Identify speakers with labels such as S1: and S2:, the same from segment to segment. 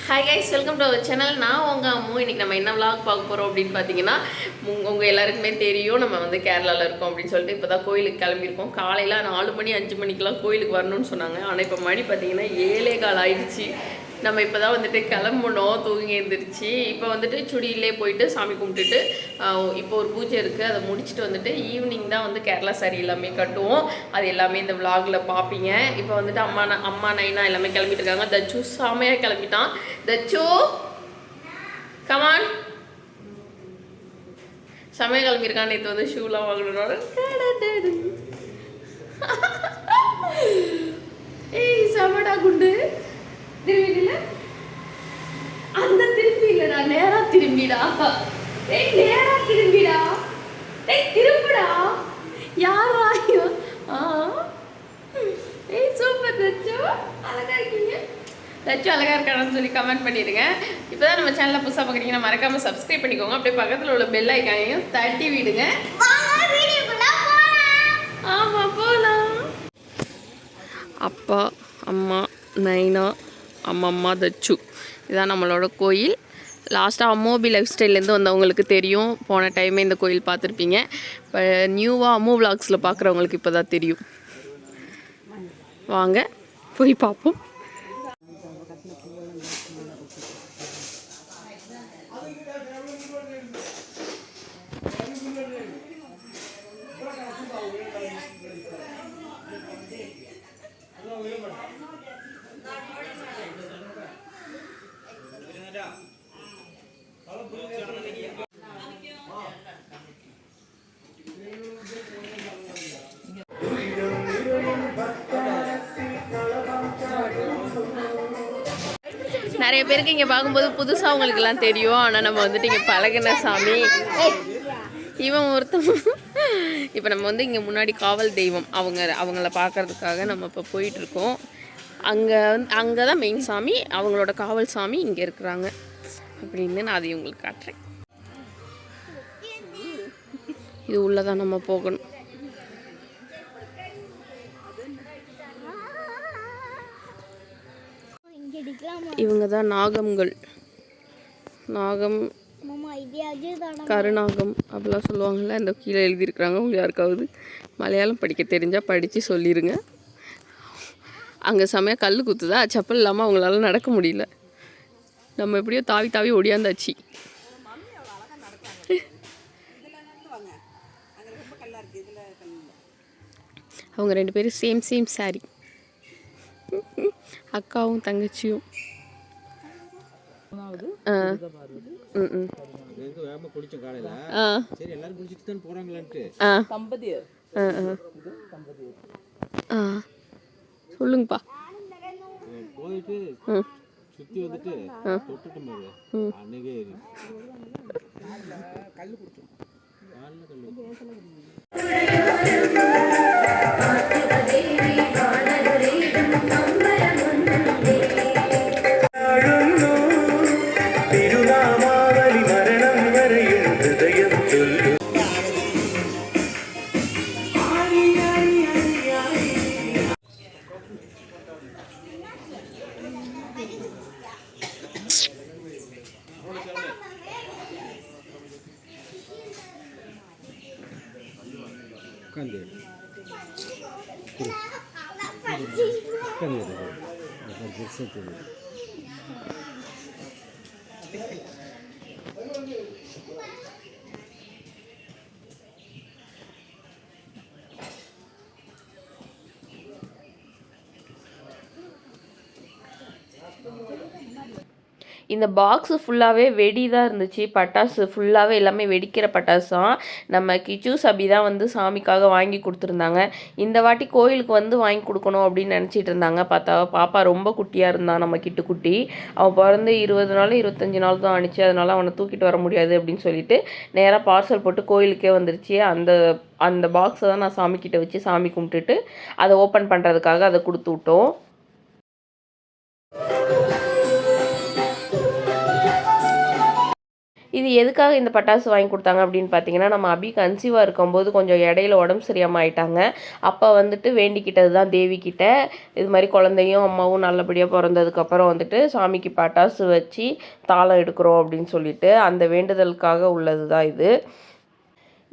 S1: Hi guys, welcome to our channel. நான் உங்கள் அம்மு. இன்றைக்கி நம்ம என்ன விளாக் பார்க்க போகிறோம் அப்படின்னு பார்த்தீங்கன்னா, உங்கள் எல்லாருக்குமே தெரியும் நம்ம வந்து கேரளாவில் இருக்கோம் அப்படின்னு சொல்லிட்டு இப்போ தான் கோயிலுக்கு கிளம்பியிருக்கோம். காலையில் 4 மணி 5 மணிக்கெலாம் கோயிலுக்கு வரணும்னு சொன்னாங்க. ஆனால் இப்போ மணி பார்த்தீங்கன்னா 7:15 ஆயிடுச்சு. நம்ம இப்போ தான் வந்துட்டு கிளம்பணும், தூங்கி எழுந்திரிச்சு. இப்போ வந்துட்டு சுடியிலே போயிட்டு சாமி கும்பிட்டுட்டு இப்போ ஒரு பூஜை இருக்குது, அதை முடிச்சுட்டு வந்துட்டு ஈவினிங் தான் வந்து கேரளா சாரி எல்லாமே கட்டுவோம். அது எல்லாமே இந்த விளாகில் பார்ப்பீங்க. இப்போ வந்துட்டு அம்மா நைனா எல்லாமே கிளம்பிட்டு இருக்காங்க. தச்சு செமையாக கிளம்பிட்டான். தச்சு கமான், செமையாக கிளம்பியிருக்கான். நேற்று வந்து ஷூலாம் வாங்கணும். ஏய் செமடா குண்டு, திரும்பிடல அந்த திரும்பி இல்லடா, நேரா திரும்பிடா. ஏய் நேரா திரும்பிடா. ஏய் திரும்பிடா. யாரா ஏய் சூப்பர் தச்சு, அழகா இருக்கீங்க. தச்சு அழகா இருக்கானு சொல்லி கமெண்ட் பண்ணிடுங்க. இப்போதான் நம்ம சேனலில் புதுசாக பார்க்குறீங்கன்னா மறக்காமல் சப்ஸ்கிரைப் பண்ணிக்கோங்க. அப்படியே பக்கத்தில் உள்ள பெல் ஐக்கானையும் தட்டி விடுங்க. ஆமாம் போகலாம். அப்பா, அம்மா, நைனா, அம்மம்மா, தச்சு, இதான் நம்மளோட கோயில். லாஸ்ட்டாக அம்மோபி லைஃப் ஸ்டைல்லேருந்து வந்தவங்களுக்கு தெரியும், போன டைமே இந்த கோயில் பார்த்துருப்பீங்க. இப்போ நியூவாக அம்மோ விளாக்ஸில் பார்க்குறவங்களுக்கு இப்போ தான் தெரியும். வாங்க போய் பார்ப்போம். நிறைய பேருக்கு இங்கே பார்க்கும்போது புதுசாக உங்களுக்கெல்லாம் தெரியும். ஆனால் நம்ம வந்துட்டு இங்கே பழகின சாமி இவன் ஒருத்தன். இப்போ நம்ம வந்து இங்கே முன்னாடி காவல் தெய்வம் அவங்கள பார்க்கறதுக்காக நம்ம இப்போ போயிட்டுருக்கோம். அங்கே தான் மெயின் சாமி, அவங்களோட காவல் சாமி இங்கே இருக்கிறாங்க அப்படின்னு நான் அதையும் உங்களுக்கு காட்டுறேன். இது உள்ளதான் நம்ம போகணும். இவங்க தான் நாகம்கள். நாகம், கருநாகம் அப்படிலாம் சொல்லுவாங்கள்ல, இந்த கீழே எழுதியிருக்கிறாங்க. அவங்க யாருக்காவது மலையாளம் படிக்க தெரிஞ்சால் படித்து சொல்லிடுங்க. அங்கே செம்மையாக கல் குத்துதா, செப்பல் இல்லாமல் அவங்களால நடக்க முடியல. நம்ம எப்படியோ தாவி தாவி ஒடியாந்தாச்சு. அவங்க 2 பேரும் சேம் சாரி, அக்காவும் தங்கச்சியும். சொல்லுங்கப்பா. போயிட்டு சுத்தி வந்துட்டு தொட்டுட்டு போது அன்னைக்கே கல்லு குடிச்சோம். இந்த பாக்ஸு ஃபுல்லாகவே வெடி தான் இருந்துச்சு, பட்டாசு ஃபுல்லாகவே எல்லாமே வெடிக்கிற பட்டாசு தான். நம்ம கிச்சு சபி தான் வந்து சாமிக்காக வாங்கி கொடுத்துருந்தாங்க. இந்த வாட்டி கோயிலுக்கு வந்து வாங்கி கொடுக்கணும் அப்படின்னு நினச்சிட்டு இருந்தாங்க. பார்த்தா பாப்பா ரொம்ப குட்டியாக இருந்தான், நம்ம கிட்டு குட்டி. அவன் பிறந்து 20 நாள் 25 நாள் தான் ஆணிச்சு. அதனால் அவனை தூக்கிட்டு வர முடியாது அப்படின்னு சொல்லிட்டு நேராக பார்சல் போட்டு கோயிலுக்கே வந்துருச்சு. அந்த பாக்ஸை தான் நான் சாமிக்கிட்ட வச்சு சாமி கும்பிட்டுட்டு அதை ஓப்பன் பண்ணுறதுக்காக அதை கொடுத்து விட்டோம். இது எதுக்காக இந்த பட்டாசு வாங்கி கொடுத்தாங்க அப்படின்னு பார்த்தீங்கன்னா, நம்ம அபி கன்சீவாக இருக்கும்போது கொஞ்சம் இடையில உடம்பு சரியாமல் ஆயிட்டாங்க. அப்போ வந்துட்டு வேண்டிக்கிட்டது தான் தேவிக்கிட்ட. இது மாதிரி குழந்தையும் அம்மாவும் நல்லபடியாக பிறந்ததுக்கப்புறம் வந்துட்டு சாமிக்கு பட்டாசு வச்சு தாளம் எடுக்கிறோம் அப்படின்னு சொல்லிட்டு அந்த வேண்டுதலுக்காக உள்ளது தான் இது.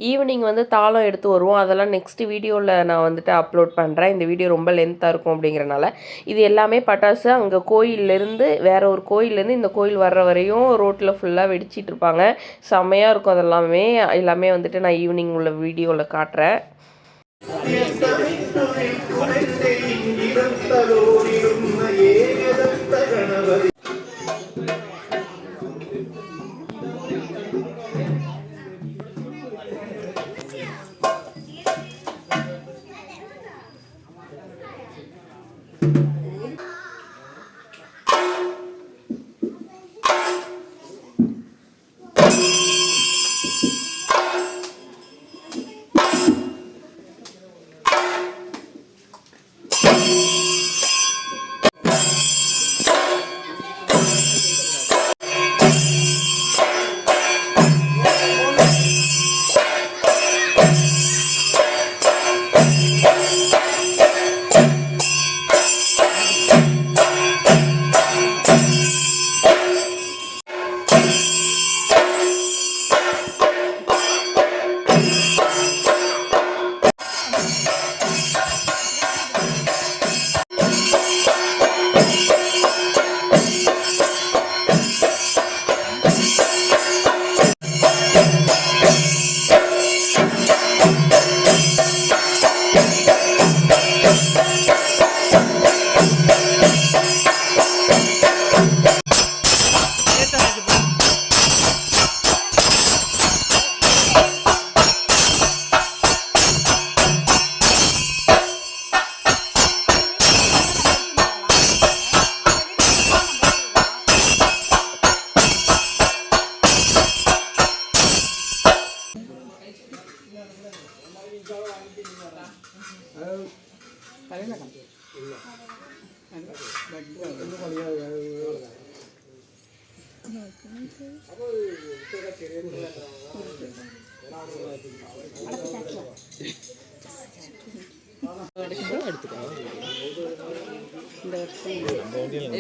S1: ஈவினிங் வந்து தாளம் எடுத்து வருவோம். அதெல்லாம் நெக்ஸ்ட் வீடியோவில் நான் வந்துட்டு அப்லோட் பண்ணுறேன். இந்த வீடியோ ரொம்ப லென்த்தாக இருக்கும் அப்படிங்கிறனால. இது எல்லாமே பட்டாசு அங்கே கோயிலேருந்து வேற ஒரு கோயிலேருந்து இந்த கோயில் வர்ற வரையும் ரோட்டில் ஃபுல்லாக வெடிச்சிட்டு இருப்பாங்க. செம்மையாக இருக்கும். எல்லாமே வந்துட்டு நான் ஈவினிங் உள்ள வீடியோவில் காட்டுறேன்.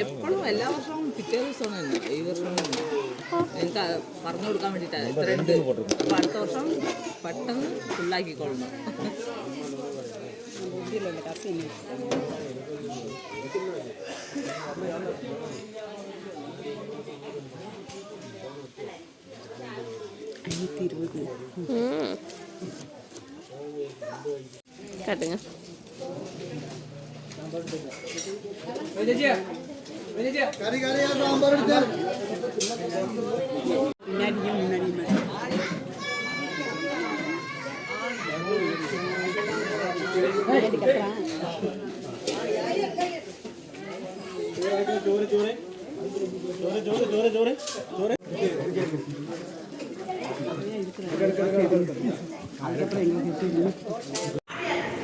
S2: എപ്പോഴും എല്ലാ വർഷവും പിറ്റേ ദിവസമാണ് തന്നെ ഈ വർഷം എനിക്ക് പറഞ്ഞു കൊടുക്കാൻ വേണ്ടിയിട്ടാണ് ഇത്ര ഉണ്ട്. അപ്പോൾ അടുത്ത വർഷം പെട്ടെന്ന് ഫുള്ളാക്കിക്കൊള്ളണം.
S1: കാട്ടുங்க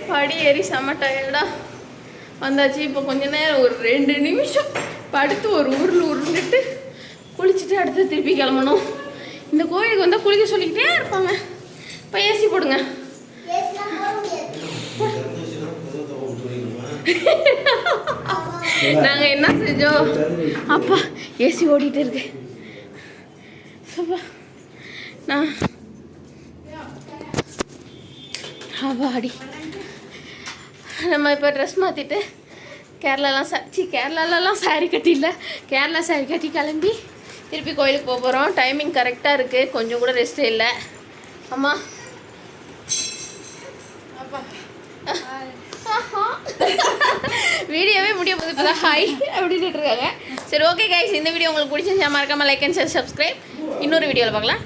S1: படி ஏறி செம்ம டயர்டா வந்தாச்சு. இப்போ கொஞ்ச நேரம் ஒரு 2 நிமிஷம் படுத்து ஒரு உருண்டுட்டு குளிச்சுட்டு அடுத்து திருப்பி கிளம்பணும். இந்த கோயிலுக்கு வந்தால் குளிக்க சொல்லிக்கிட்டே இருப்பாங்க. இப்போ ஏசி போடுங்க. நாங்கள் என்ன செஞ்சோம், அப்பா ஏசி ஓடிட்டு இருக்கு. நான் அடி நம்ம இப்போ ட்ரெஸ் மாற்றிட்டு கேரளாலலாம் சாரீ கட்டில கேரளா சாரீ கட்டி கிளம்பி திருப்பி கோயிலுக்கு போக போகிறோம். டைமிங் கரெக்டாக இருக்குது, கொஞ்சம் கூட ரெஸ்ட்டே இல்லை. அம்மா வீடியோவே முடிய போது இப்போ தான் ஹாய் அப்படின்னு இருக்காங்க. சரி, ஓகே கைஸ், இந்த வீடியோ உங்களுக்கு பிடிச்சிருந்தா மறக்காமல் லைக் அண்ட் ஷேர், சப்ஸ்கிரைப். இன்னொரு வீடியோவில் பார்க்கலாம்.